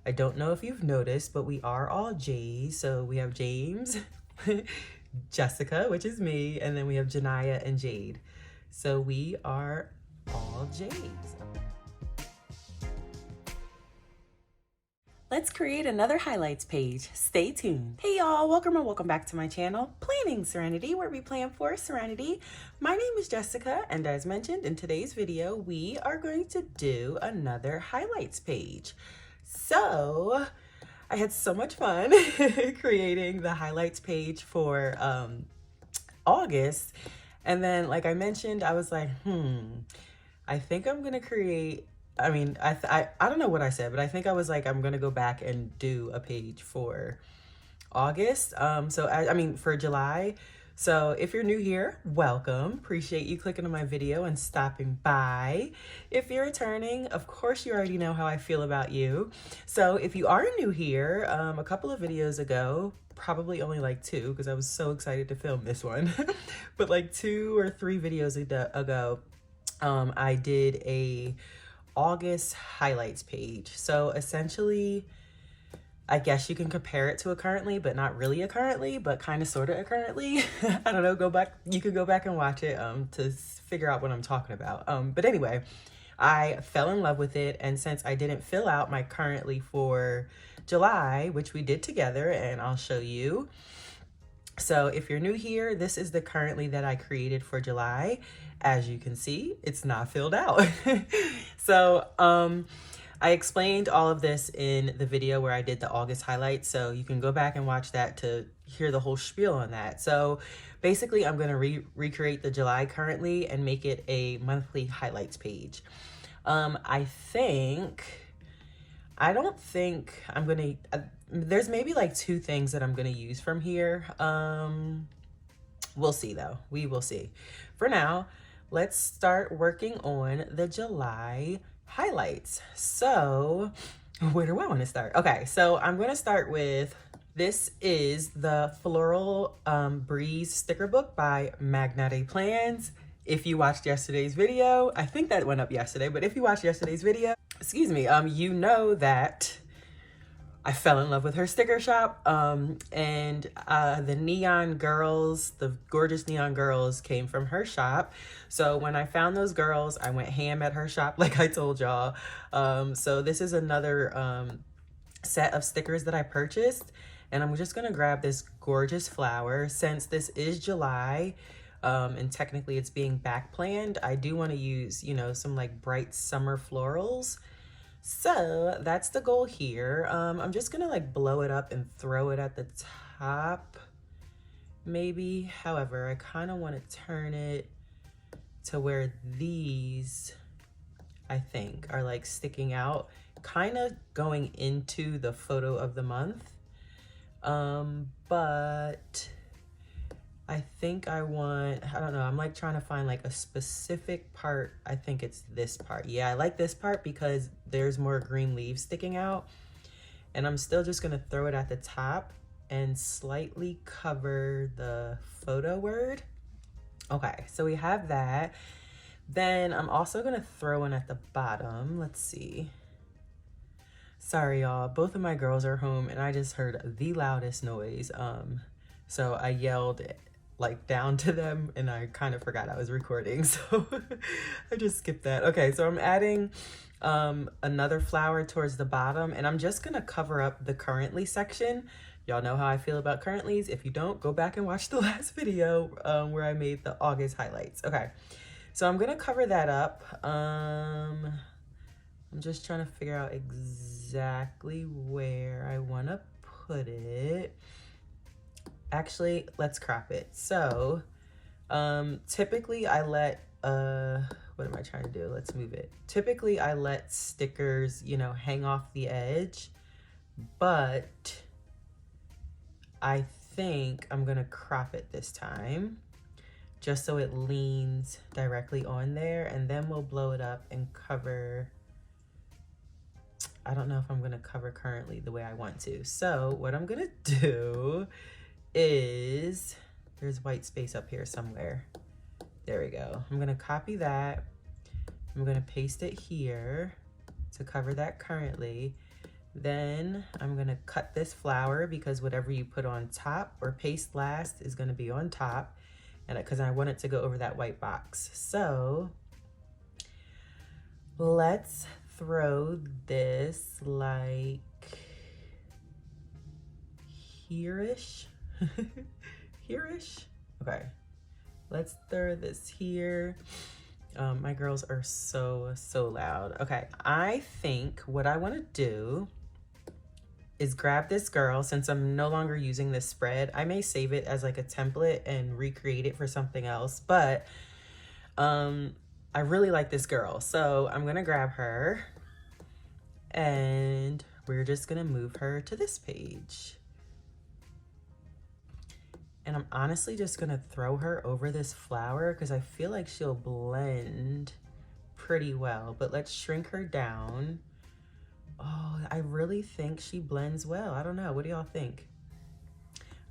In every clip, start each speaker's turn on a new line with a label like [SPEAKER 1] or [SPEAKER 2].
[SPEAKER 1] I don't know if you've noticed, but we are all J's. So we have James, Jessica, which is me, and then we have Janiyah and Jade. So we are all J's. Let's create another highlights page. Stay tuned. Hey y'all, welcome or welcome back to my channel, Planning Serenity, where we plan for serenity. My name is Jessica, and as mentioned in today's video, we are going to do another highlights page. So I had so much fun creating the highlights page for August. And then, like I mentioned, I was like, I think I'm gonna create, I mean, I don't know what I said, but I think I was like, I'm gonna go back and do a page for August. I mean, for July. So if you're new here, welcome. Appreciate you clicking on my video and stopping by. If you're returning, of course you already know how I feel about you. So if you are new here, a couple of videos ago, probably only like 2 because I was so excited to film this one, but like 2 or 3 videos ago, I did a August highlights page. So essentially, I guess you can compare it to a currently, but not really a currently, but kind of sort of a currently. I don't know, you could go back and watch it to figure out what I'm talking about. But anyway, I fell in love with it. And since I didn't fill out my currently for July, which we did together, and I'll show you. So if you're new here, this is the currently that I created for July. As you can see, it's not filled out. So, I explained all of this in the video where I did the August highlights, so you can go back and watch that to hear the whole spiel on that. So basically, I'm going to recreate the July currently and make it a monthly highlights page. I don't think I'm going to, there's maybe like 2 things that I'm going to use from here. We'll see though. We will see. For now, let's start working on the July highlights. So where do I want to start? Okay, so I'm going to start with, this is the Floral Breeze sticker book by MagnatePlans. If you watched yesterday's video, I think that went up yesterday, but if you watched yesterday's video, excuse me, you know that I fell in love with her sticker shop, and the neon girls, the gorgeous neon girls came from her shop. So when I found those girls, I went ham at her shop like I told y'all. So this is another set of stickers that I purchased, and I'm just gonna grab this gorgeous flower. Since this is July, and technically it's being back planned, I do want to use, you know, some like bright summer florals. So that's the goal here. I'm just gonna like blow it up and throw it at the top, maybe. However, I kind of want to turn it to where these, I think, are like sticking out, kind of going into the photo of the month. But I think I don't know, I'm like trying to find like a specific part. I think it's this part. Yeah, I like this part because there's more green leaves sticking out. And I'm still just gonna throw it at the top and slightly cover the photo word. Okay, so we have that. Then I'm also gonna throw one at the bottom. Let's see. Sorry, y'all, both of my girls are home and I just heard the loudest noise. So I yelled like down to them and I kind of forgot I was recording, so I just skipped that. Okay, so I'm adding another flower towards the bottom, and I'm just gonna cover up the currently section. Y'all know how I feel about currentlies. If you don't, go back and watch the last video where I made the August highlights. Okay, so I'm gonna cover that up. I'm just trying to figure out exactly where I want to put it. Actually, let's crop it. So typically I let what am I trying to do? Let's move it. Typically I let stickers, you know, hang off the edge, but I think I'm gonna crop it this time just so it leans directly on there, and then we'll blow it up and cover. I don't know if I'm gonna cover currently the way I want to. So what I'm gonna do is, there's white space up here somewhere. There we go. I'm gonna copy that. I'm gonna paste it here to cover that currently. Then I'm gonna cut this flower because whatever you put on top or paste last is gonna be on top, and because I want it to go over that white box. So let's throw this like here-ish. Here-ish. Okay, let's throw this here. My girls are so loud. Okay, I think what I want to do is grab this girl. Since I'm no longer using this spread, I may save it as like a template and recreate it for something else, but I really like this girl, so I'm gonna grab her and we're just gonna move her to this page. And I'm honestly just gonna throw her over this flower because I feel like she'll blend pretty well, but let's shrink her down. Oh, I really think she blends well. I don't know, what do y'all think?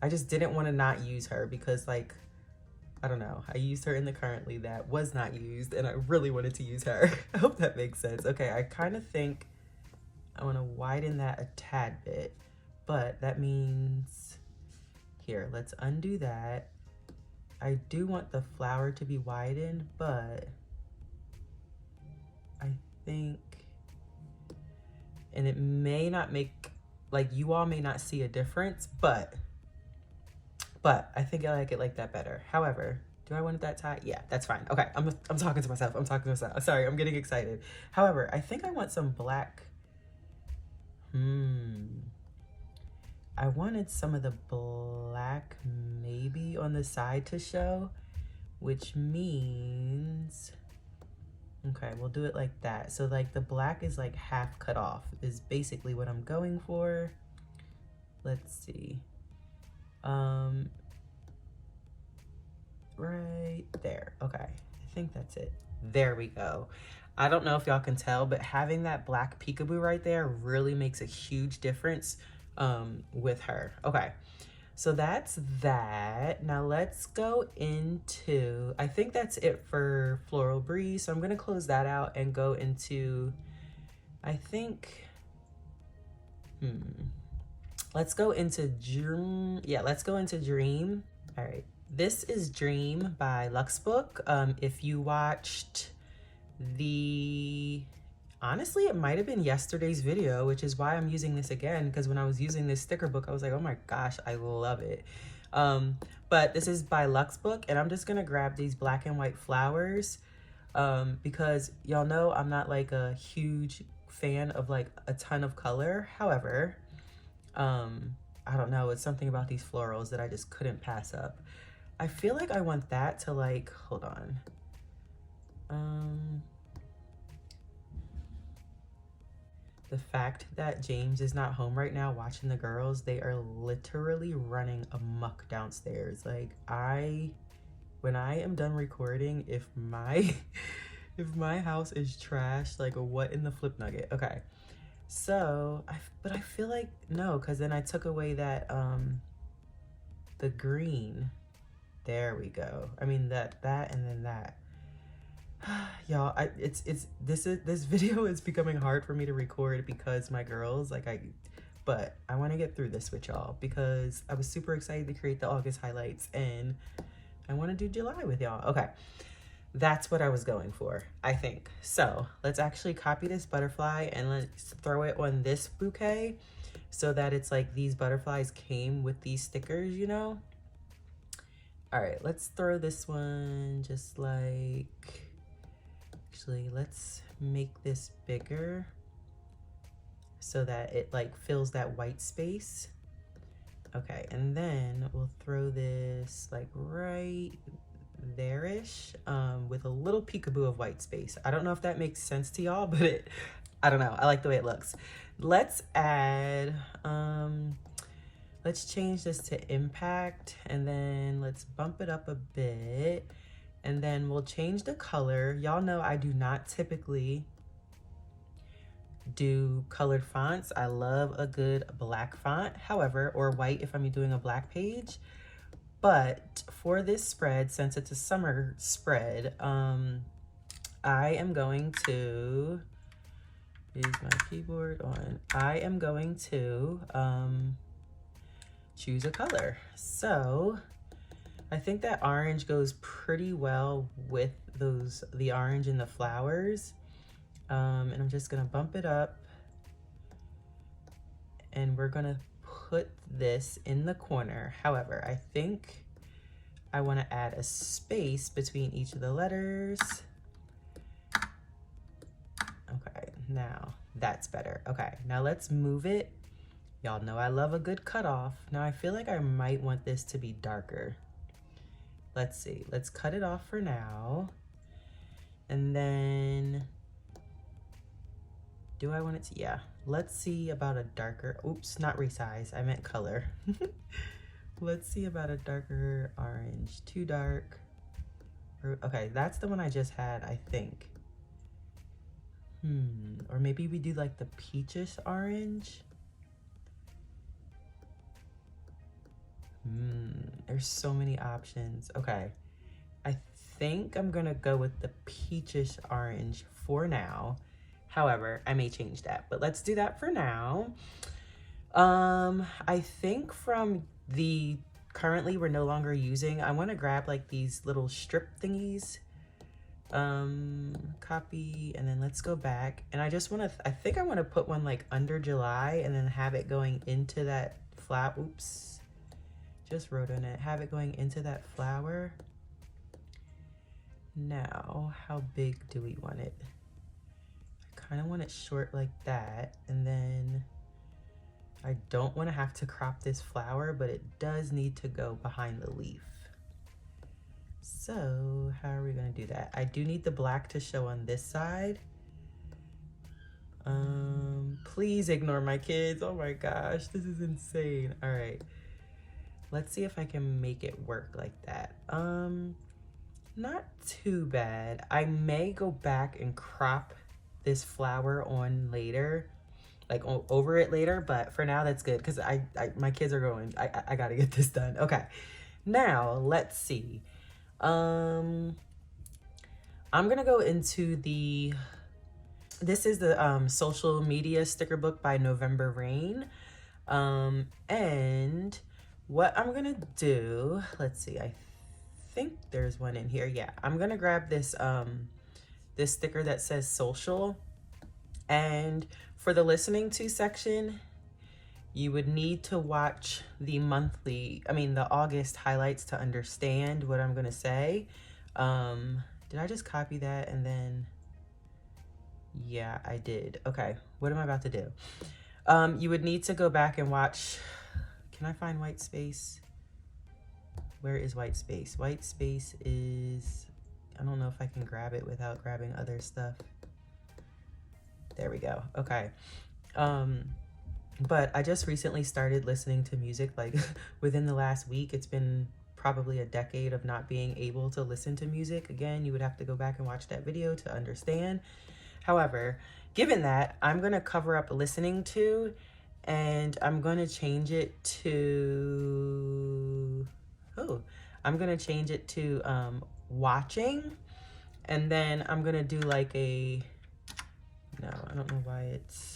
[SPEAKER 1] I just didn't want to not use her because, like, I don't know, I used her in the currently that was not used and I really wanted to use her. I hope that makes sense. Okay, I kind of think I want to widen that a tad bit, but that means, here, let's undo that. I do want the flower to be widened, but I think, and it may not make, like, you all may not see a difference, but I think I like it like that better. However, do I want it that tight? Yeah, that's fine. Okay, I'm talking to myself. I'm talking to myself. Sorry, I'm getting excited. However, I think I want some black. I wanted some of the black maybe on the side to show, which means, okay, we'll do it like that. So like the black is like half cut off is basically what I'm going for. Let's see. Right there. Okay, I think that's it. There we go. I don't know if y'all can tell, but having that black peekaboo right there really makes a huge difference with her. Okay, so that's that. Now let's go into, I think that's it for Floral Breeze. So I'm gonna close that out and go into, I think, let's go into Dream. Yeah, let's go into Dream. All right, this is Dream by Luxbook. If you watched honestly, it might have been yesterday's video, which is why I'm using this again, because when I was using this sticker book, I was like, oh my gosh, I love it. But this is by Luxbook, and I'm just gonna grab these black and white flowers because y'all know I'm not like a huge fan of like a ton of color. However, I don't know, it's something about these florals that I just couldn't pass up. I feel like I want that to like, hold on. The fact that James is not home right now watching the girls, they are literally running amok downstairs. Like when I am done recording, if my house is trash, like what in the flip nugget? Okay, so but I feel like no, because then I took away that the green. There we go. I mean that and then that. Y'all, this video is becoming hard for me to record because my girls, like but I want to get through this with y'all because I was super excited to create the August highlights and I want to do July with y'all. Okay, that's what I was going for, I think. So let's actually copy this butterfly and let's throw it on this bouquet so that it's like these butterflies came with these stickers, you know? All right, let's throw this one just like, actually, let's make this bigger so that it like fills that white space. Okay, and then we'll throw this like right there-ish with a little peekaboo of white space. I don't know if that makes sense to y'all, but I don't know. I like the way it looks. Let's add, let's change this to impact and then let's bump it up a bit. And then we'll change the color. Y'all know I do not typically do colored fonts. I love a good black font, however, or white if I'm doing a black page. But for this spread, since it's a summer spread, I am going to Is my keyboard on? I am going to choose a color. So I think that orange goes pretty well with the orange and the flowers. And I'm just gonna bump it up, and we're gonna put this in the corner. However, I think I wanna add a space between each of the letters. Okay, now that's better. Okay, now let's move it. Y'all know I love a good cutoff. Now I feel like I might want this to be darker. Let's see, let's cut it off for now. And then, do I want it to, yeah. Let's see about a darker, oops, not resize, I meant color. Let's see about a darker orange, too dark. Okay, that's the one I just had, I think. Or maybe we do like the peachish orange. There's so many options. Okay, I think I'm gonna go with the peachish orange for now. However, I may change that, but let's do that for now. I think from the currently we're no longer using, I want to grab like these little strip thingies. Copy, and then let's go back, and I just want to, I think I want to put one like under July and then have it going into that flower. Oops, just wrote on it, have it going into that flower. Now, how big do we want it? I kind of want it short like that, and then I don't want to have to crop this flower, but it does need to go behind the leaf. So how are we going to do that? I do need the black to show on this side. Please ignore my kids. Oh my gosh, this is insane. All right, let's see if I can make it work like that. Not too bad. I may go back and crop this flower on later, like over it later, but for now that's good because my kids are going. I gotta get this done. Okay, now let's see. I'm gonna go into this is the social media sticker book by November Rain. And what I'm gonna do, let's see, I think there's one in here. Yeah, I'm gonna grab this this sticker that says social, and for the listening to section, you would need to watch the the August highlights to understand what I'm gonna say. Did I just copy that and then, yeah, I did. Okay, what am I about to do? You would need to go back and watch, can I find white space? Where is white space? White space is, I don't know if I can grab it without grabbing other stuff. There we go, okay. But I just recently started listening to music, like within the last week. It's been probably a decade of not being able to listen to music. Again, you would have to go back and watch that video to understand. However, given that, I'm gonna cover up listening to, and I'm gonna change it to, I'm gonna change it to watching, and then I'm gonna do like a, no, I don't know why it's,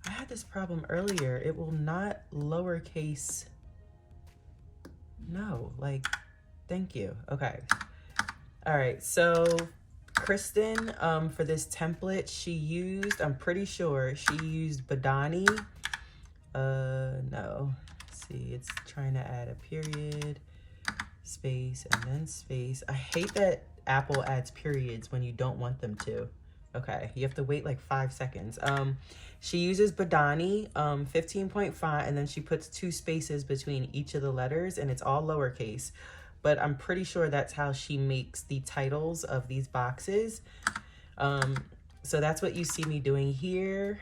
[SPEAKER 1] I had this problem earlier. It will not lowercase, no, like, thank you. Okay. All right, so Kristen, for this template, she used, I'm pretty sure she used Badani. No, let's see, it's trying to add a period, space, and then space. I hate that Apple adds periods when you don't want them to. Okay, you have to wait like 5 seconds. She uses Badani 15.5, and then she puts 2 spaces between each of the letters, and it's all lowercase. But I'm pretty sure that's how she makes the titles of these boxes. So that's what you see me doing here.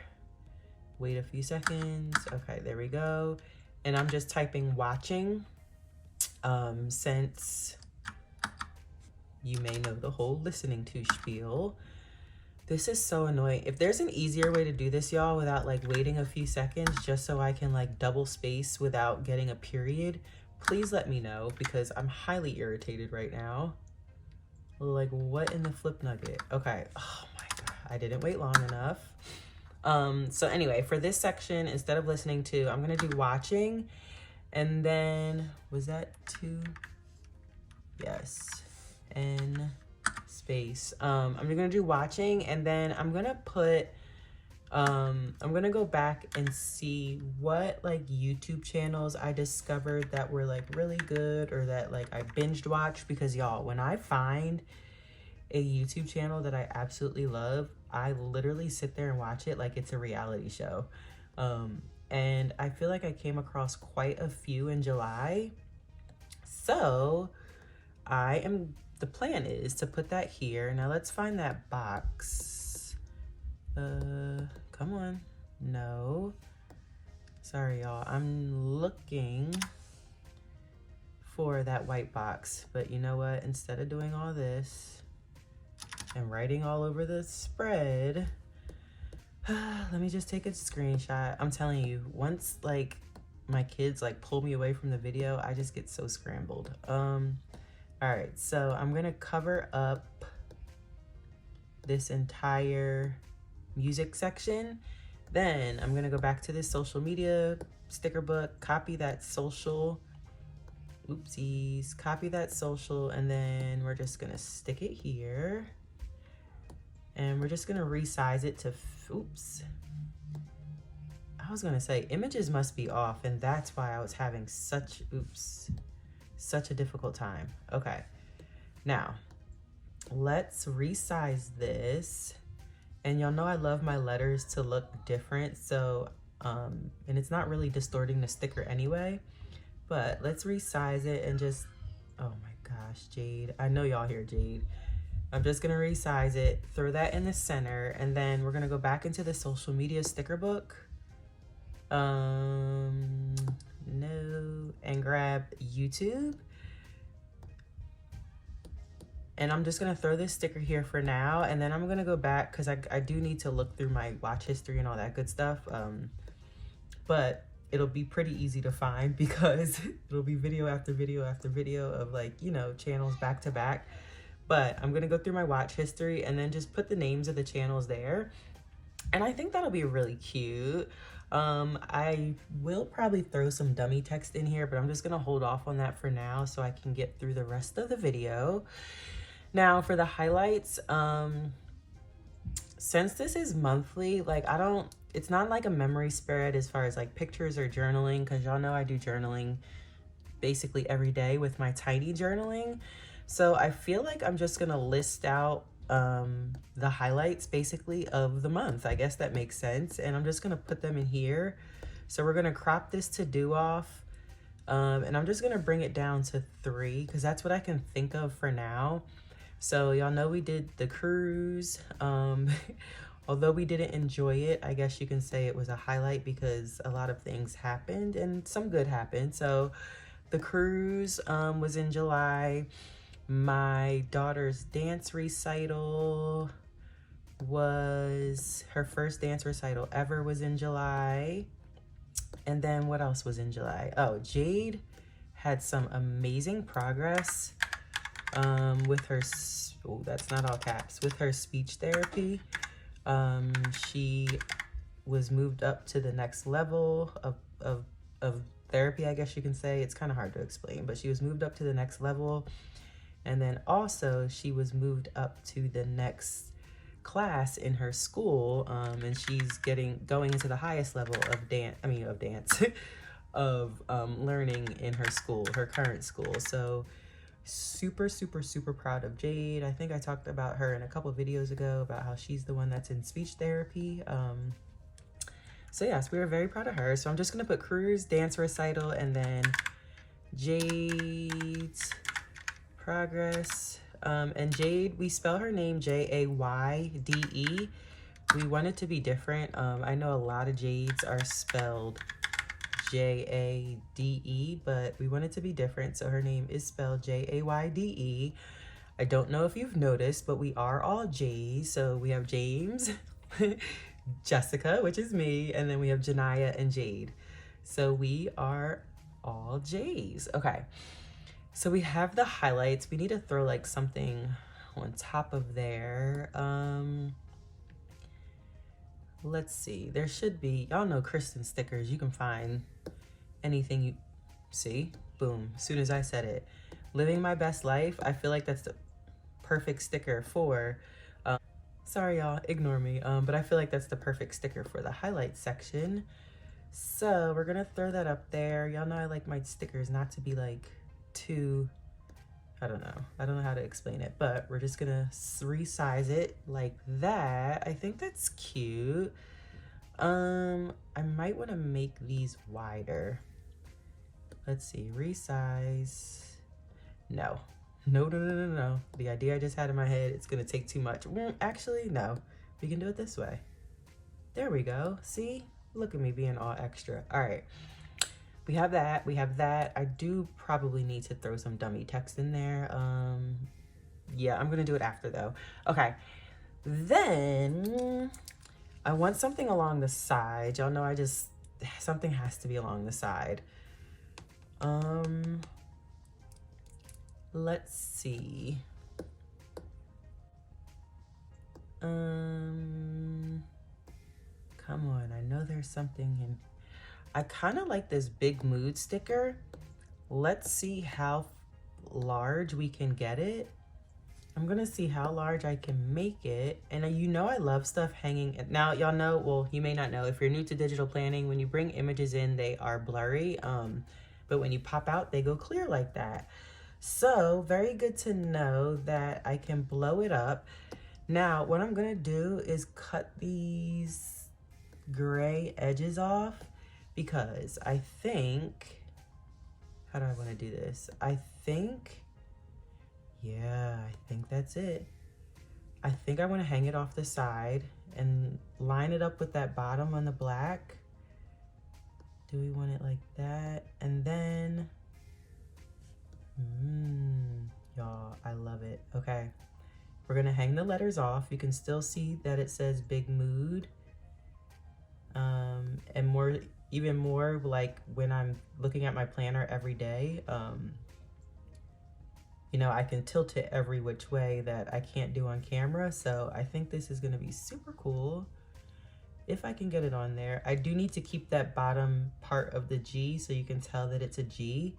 [SPEAKER 1] Wait a few seconds. Okay, there we go. And I'm just typing watching, since you may know the whole listening to spiel. This is so annoying. If there's an easier way to do this, y'all, without like waiting a few seconds just so I can like double space without getting a period, please let me know, because I'm highly irritated right now. Like, what in the flip nugget? Okay. Oh my God. I didn't wait long enough. So anyway, for this section, instead of listening to, I'm gonna do watching. And then, was that 2? Yes. And space. I'm gonna do watching, and then I'm gonna put, I'm gonna go back and see what like YouTube channels I discovered that were like really good, or that like I binged watched, because y'all, when I find a YouTube channel that I absolutely love, I literally sit there and watch it like it's a reality show. And I feel like I came across quite a few in July. So the plan is to put that here. Now let's find that box. Come on. No. Sorry, y'all. I'm looking for that white box. But you know what? Instead of doing all this and writing all over the spread, let me just take a screenshot. I'm telling you, once like my kids like pull me away from the video, I just get so scrambled. All right, so I'm gonna cover up this entire music section. Then I'm gonna go back to this social media sticker book, copy that social, oopsies, copy that social, and then we're just gonna stick it here. And we're just gonna resize it to, oops. I was gonna say images must be off, and that's why I was having such a difficult time. Okay, now let's resize this. And y'all know I love my letters to look different, so and it's not really distorting the sticker anyway, but let's resize it and just, oh my gosh, Jade, I know y'all hear Jade. I'm just gonna resize it, throw that in the center, and then we're gonna go back into the social media sticker book. No, and grab YouTube. And I'm just gonna throw this sticker here for now, and then I'm gonna go back because I do need to look through my watch history and all that good stuff. But it'll be pretty easy to find because it'll be video after video after video of like, you know, channels back to back. But I'm gonna go through my watch history and then just put the names of the channels there. And I think that'll be really cute. I will probably throw some dummy text in here, but I'm just gonna hold off on that for now so I can get through the rest of the video. Now for the highlights, since this is monthly, like it's not like a memory spread as far as like pictures or journaling, because y'all know I do journaling basically every day with my tiny journaling. So I feel like I'm just gonna list out the highlights basically of the month. I guess that makes sense. And I'm just gonna put them in here. So we're gonna crop this to do off. And I'm just gonna bring it down to 3 because that's what I can think of for now. So y'all know we did the cruise. Although we didn't enjoy it, I guess you can say it was a highlight because a lot of things happened and some good happened. So the cruise was in July. My daughter's dance recital was, her first dance recital ever was in July. And then what else was in July? Oh, Jade had some amazing progress with her, oh, that's not all caps, with her speech therapy. She was moved up to the next level of therapy, I guess you can say. It's kind of hard to explain, but she was moved up to the next level. And then also she was moved up to the next class in her school, and she's going into the highest level of learning in her school, her current school. So super proud of Jade. I think I talked about her in a couple videos ago about how she's the one that's in speech therapy. So yes, we were very proud of her. So I'm just gonna put cruise, dance recital, and then Jade's progress. And Jade, we spell her name Jayde. We want it to be different. I know a lot of Jades are spelled Jade, but we want it to be different. So her name is spelled Jayde. I don't know if you've noticed, but we are all J's. So we have James, Jessica, which is me, and then we have Janiyah and Jade. So we are all J's. Okay. So we have the highlights. We need to throw like something on top of there. let's see, there should be, y'all know Kristen stickers, you can find anything you see. Boom, as soon as I said it. Living my best life, I feel like that's the perfect sticker for, sorry y'all, ignore me, but I feel like that's the perfect sticker for the highlights section. So we're gonna throw that up there. Y'all know I like my stickers not to be like too, I don't know how to explain it, but we're just gonna resize it like that. I think that's cute. I might want to make these wider. Let's see, resize. No. No. The idea I just had in my head, it's gonna take too much. Actually, no. We can do it this way. There we go. See? Look at me being all extra. All right. We have that. We have that. I do probably need to throw some dummy text in there. Yeah, I'm gonna do it after though. Okay. Then I want something along the side. Y'all know something has to be along the side. Let's see. Come on, I know there's something in. I kind of like this big mood sticker. Let's see how large we can get it. I'm gonna see how large I can make it. And you know I love stuff hanging. Now y'all know, well, you may not know, if you're new to digital planning, when you bring images in, they are blurry. But when you pop out, they go clear like that. So very good to know that I can blow it up. Now, what I'm gonna do is cut these gray edges off because I think, how do I wanna do this? Yeah, I think that's it. I think I wanna hang it off the side and line it up with that bottom on the black. Do we want it like that? And then, y'all, I love it. Okay, we're gonna hang the letters off. You can still see that it says Big Mood. And even more like when I'm looking at my planner every day, you know, I can tilt it every which way that I can't do on camera. So I think this is gonna be super cool if I can get it on there. I do need to keep that bottom part of the G so you can tell that it's a G.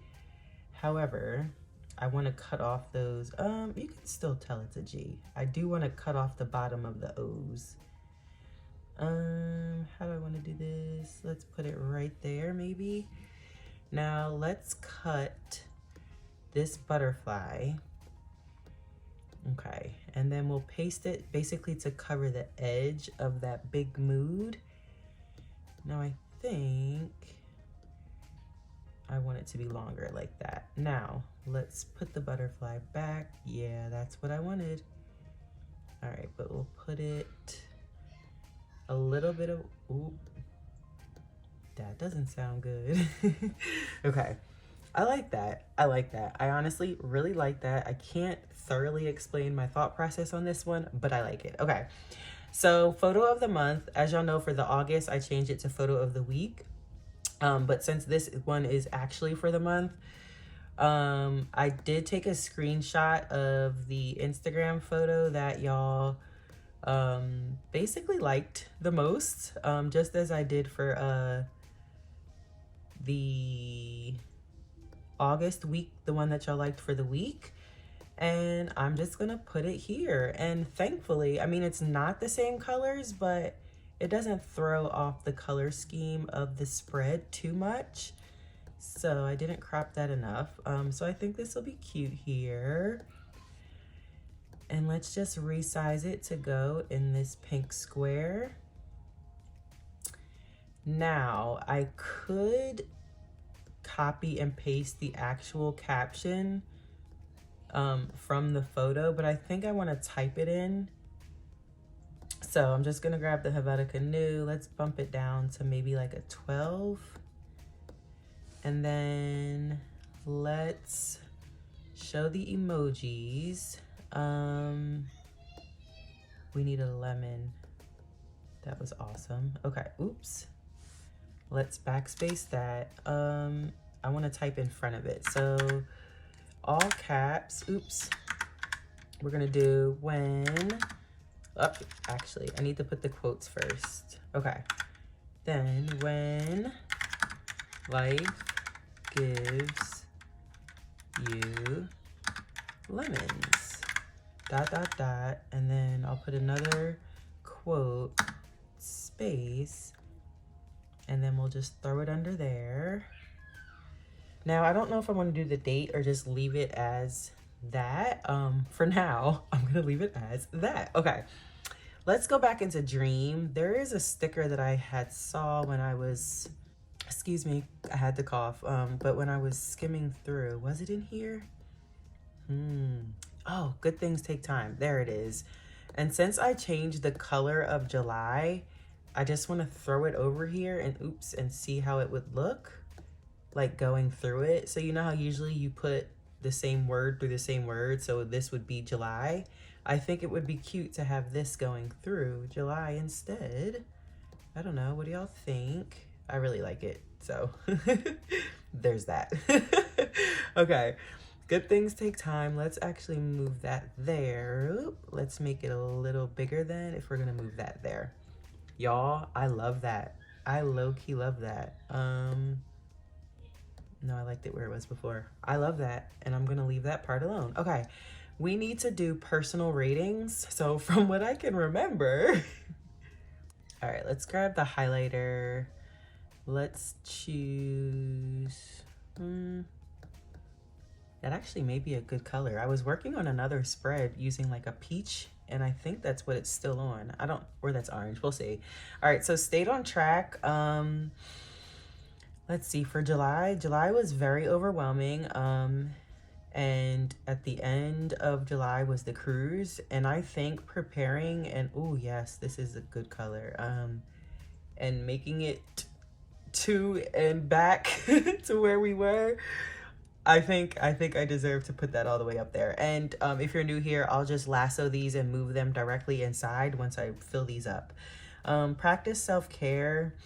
[SPEAKER 1] However, I want to cut off those, you can still tell it's a G. I do want to cut off the bottom of the O's. How do I want to do this? Let's put it right there maybe. Now let's cut this butterfly. Okay, and then we'll paste it basically to cover the edge of that Big Mood. Now I think I want it to be longer like that. Now let's put the butterfly back. Yeah, that's what I wanted. All right, but we'll put it a little bit of, ooh, that doesn't sound good. Okay, I like that. I like that. I honestly really like that. I can't thoroughly explain my thought process on this one, but I like it. Okay, so photo of the month. As y'all know, for the August, I changed it to photo of the week. But since this one is actually for the month, I did take a screenshot of the Instagram photo that y'all basically liked the most, just as I did for the August week, the one that y'all liked for the week. And I'm just gonna put it here. And thankfully, I mean, it's not the same colors, but it doesn't throw off the color scheme of the spread too much. So I didn't crop that enough. So I think this will be cute here. And let's just resize it to go in this pink square. Now I could copy and paste the actual caption from the photo, but I think I want to type it in. So I'm just gonna grab the Helvetica New. Let's bump it down to maybe like a 12. And then let's show the emojis. We need a lemon. That was awesome. Okay, oops. Let's backspace that. I want to type in front of it. So all caps, oops. We're gonna do when, oh, actually, I need to put the quotes first. Okay. Then when life gives you lemons, dot, dot, dot. And then I'll put another quote, space, and then we'll just throw it under there. Now, I don't know if I want to do the date or just leave it as that. For now, I'm going to leave it as that. Okay. Let's go back into Dream. There is a sticker that I had saw when I was, excuse me, I had to cough. But when I was skimming through, was it in here? Oh, good things take time. There it is. And since I changed the color of July, I just want to throw it over here and oops, and see how it would look like going through it. So you know how usually you put the same word through the same word, so this would be July. I think it would be cute to have this going through July instead. I don't know, what do y'all think? I really like it, so there's that. Okay, good things take time. Let's actually move that there. Oop, let's make it a little bigger then if we're gonna move that there. Y'all, I love that. I low-key love that. No, I liked it where it was before. I love that, and I'm gonna leave that part alone. Okay, we need to do personal ratings. So from what I can remember, all right, let's grab the highlighter. Let's choose, that actually may be a good color. I was working on another spread using like a peach, and I think that's what it's still on. I don't, or that's orange, we'll see. All right, so stayed on track. Let's see, for July was very overwhelming. And at the end of July was the cruise, and I think preparing and, oh yes, this is a good color. And making it to and back to where we were, I think I deserve to put that all the way up there. And if you're new here, I'll just lasso these and move them directly inside once I fill these up. Practice self-care.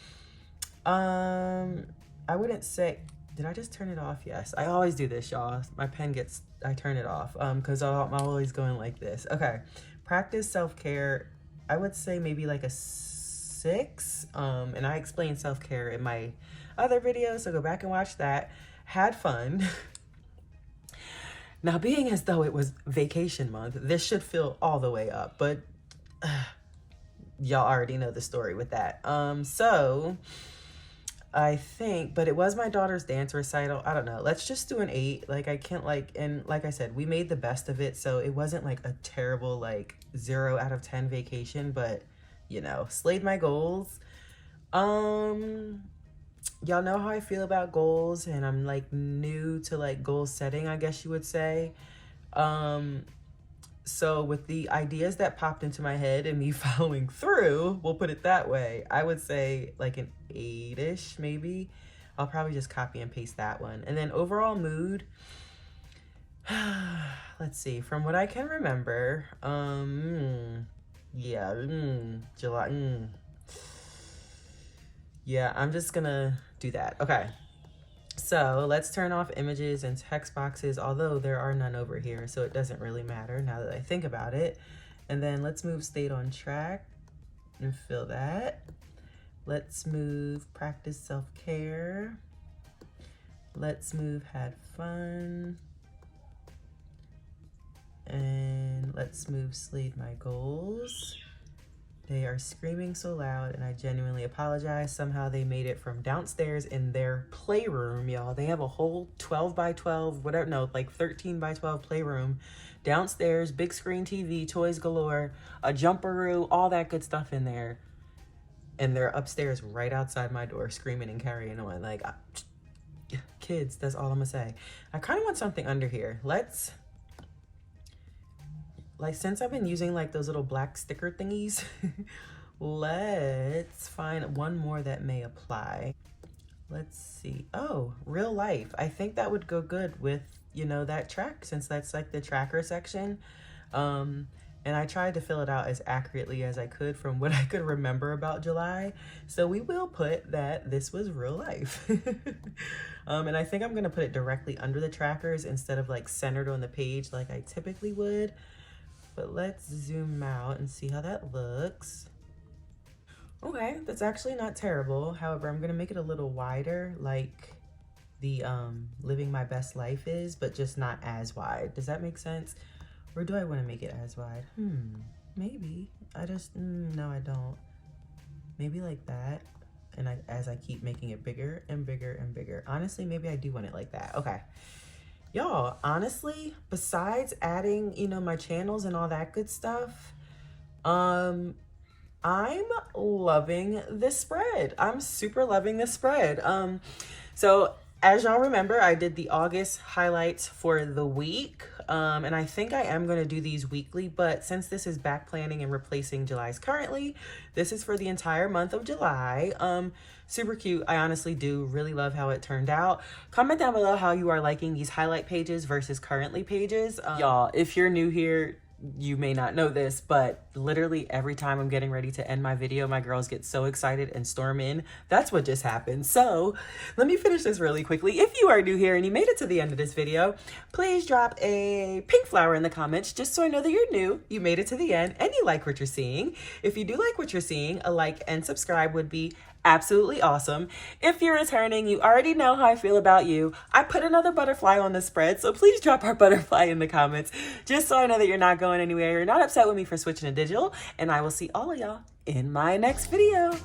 [SPEAKER 1] I wouldn't say, did I just turn it off? Yes, I always do this, y'all. My pen gets, I turn it off because I'm always going like this. Okay, practice self-care. I would say maybe like a 6. And I explained self-care in my other video, so go back and watch that. Had fun. Now, being as though it was vacation month, this should fill all the way up, but y'all already know the story with that. So I think, but it was my daughter's dance recital. I don't know. Let's just do an 8. Like, I can't like, and like I said, we made the best of it. So it wasn't like a terrible, like 0 out of 10 vacation, but you know, slayed my goals. Y'all know how I feel about goals, and I'm like new to like goal setting, I guess you would say. So with the ideas that popped into my head and me following through, we'll put it that way, I would say like an 8-ish maybe. I'll probably just copy and paste that one. And then overall mood, let's see, from what I can remember, yeah, July, yeah, I'm just gonna do that. Okay. So let's turn off images and text boxes, although there are none over here, so it doesn't really matter now that I think about it. And then let's move stayed on track and fill that. Let's move practice self-care. Let's move had fun. And let's move slayed my goals. They are screaming so loud, and I genuinely apologize. Somehow they made it from downstairs in their playroom, y'all. They have a whole 12 by 12, whatever, no, like 13 by 12 playroom downstairs, big screen TV, toys galore, a jumperoo, all that good stuff in there. And they're upstairs right outside my door screaming and carrying on. Like, kids, that's all I'm gonna say. I kind of want something under here. Let's, like, since I've been using like those little black sticker thingies, let's find one more that may apply. Let's see. Oh, real life. I think that would go good with, you know, that track, since that's like the tracker section. And I tried to fill it out as accurately as I could from what I could remember about July. So we will put that this was real life. And I think I'm gonna put it directly under the trackers instead of like centered on the page like I typically would. But let's zoom out and see how that looks. Okay, that's actually not terrible. However, I'm gonna make it a little wider, like the living my best life is, but just not as wide. Does that make sense? Or do I want to make it as wide? Maybe. I just no, I don't. Maybe like that. And as I keep making it bigger and bigger and bigger. Honestly, maybe I do want it like that. Okay. Y'all, honestly, besides adding, you know, my channels and all that good stuff, I'm loving this spread. I'm super loving this spread. So as y'all remember, I did the August highlights for the week. And I think I am going to do these weekly, but since this is back planning and replacing July's currently, this is for the entire month of July. Super cute. I honestly do really love how it turned out. Comment down below how you are liking these highlight pages versus currently pages. Y'all, if you're new here, you may not know this, but literally every time I'm getting ready to end my video, my girls get so excited and storm in. That's what just happened. So let me finish this really quickly. If you are new here and you made it to the end of this video, please drop a pink flower in the comments just so I know that you're new, you made it to the end, and you like what you're seeing. If you do like what you're seeing, a like and subscribe would be absolutely awesome. If you're returning, you already know how I feel about you. I put another butterfly on the spread, so please drop our butterfly in the comments just so I know that you're not going anywhere, you're not upset with me for switching to digital, and I will see all of y'all in my next video.